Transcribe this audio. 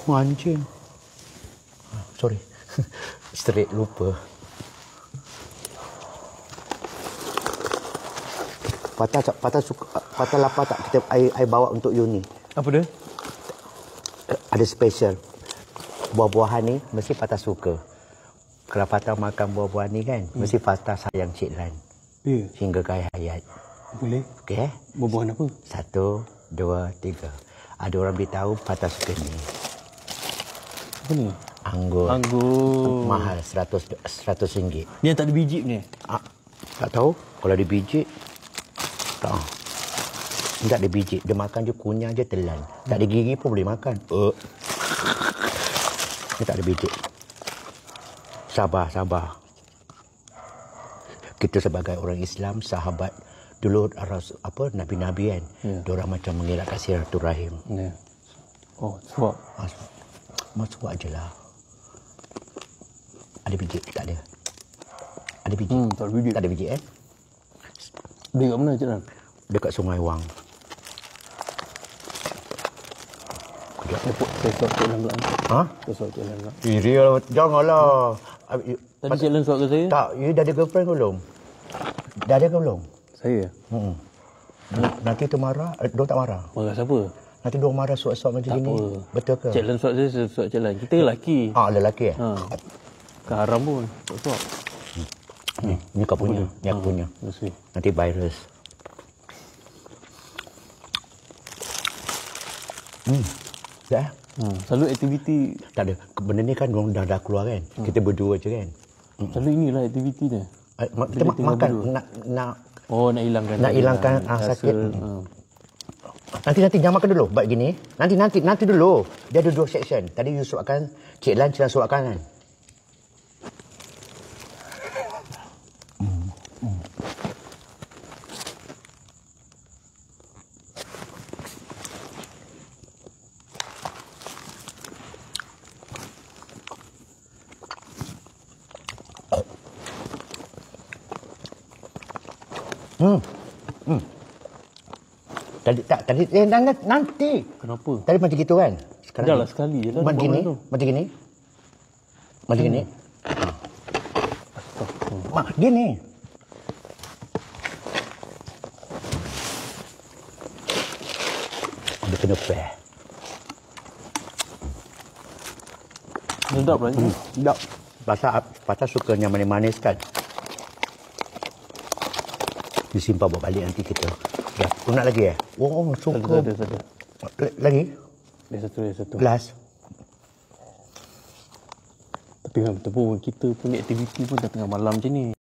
Anjing. Sorry. Straight lupa. Patah lapar tak kita I bawa untuk you ni. Apa dia? Ada special. Buah-buahan ni mesti Patah suka. Kalau Patah makan buah-buahan ni kan, mesti Patah sayang Cik Lan. Ya. Hingga ke akhir hayat. Boleh. Okey? Buah-buahan apa? 1, 2, 3. Ada orang beritahu Patah suka ni. Apa ni? Anggur. Anggur. Mahal, RM100. Ni yang tak ada biji ni? Tak tahu. Kalau ada biji, tak. Tak ada biji. Dia makan je kunyah je telan. Tak ada gigi pun boleh makan. Dia tak ada biji. Sabar. Kita sebagai orang Islam, sahabat dulu Nabi-Nabi kan. Yeah. Diorang macam mengelakkan silaturahim. Yeah. Oh, suap. Suap je lah. Ada biji? Tak ada. Ada biji? Tak ada biji. Tak ada biji Dia kat mana Cik Lan? Dekat Sungai Wang. Saya suap Cik Lan pula. Saya suap Cik Lan pula. Real, janganlah. Tadi Cik Lan suap ke saya? Tak, you dah ada girlfriend ke belum? Dah ada ke belum? Saya? Nanti tu marah, diorang tak marah. Marah siapa? Nanti diorang marah suap-suap macam tak ni. Apa. Betul ke? Cik Lan suap saya suap Cik Lan. Kita lelaki. Lelaki Kan haram pun. Suap. Ni kau punya. Ni aku punya. Nanti virus. Dah? Selalu aktiviti... Tak ada. Benda ni kan diorang dah keluar kan. Kita berdua je kan. Selalu inilah aktiviti dia. Kita makan. Nak hilangkan. Nak hilangkan sakit. Nanti jangan makan dulu. Buat gini. Nanti dulu. Dia ada 2 section. Tadi you suapkan Cik Lan, Cik Lan suapkan kan. Tadi nanti. Kenapa? Tadi macam gitu kan? Sekarang dah lah sekali je lah. Macam gini. Gini. Dia kena pair. Sedap lah ni. Sedap. Pasal suka yang manis-manis kan. Disimpan buat balik nanti kita. Ya, kau nak lagi suka. Satu. Lagi? Dia satu. Last. Tapi kan betul pun kita punya aktiviti pun dah tengah malam macam ni.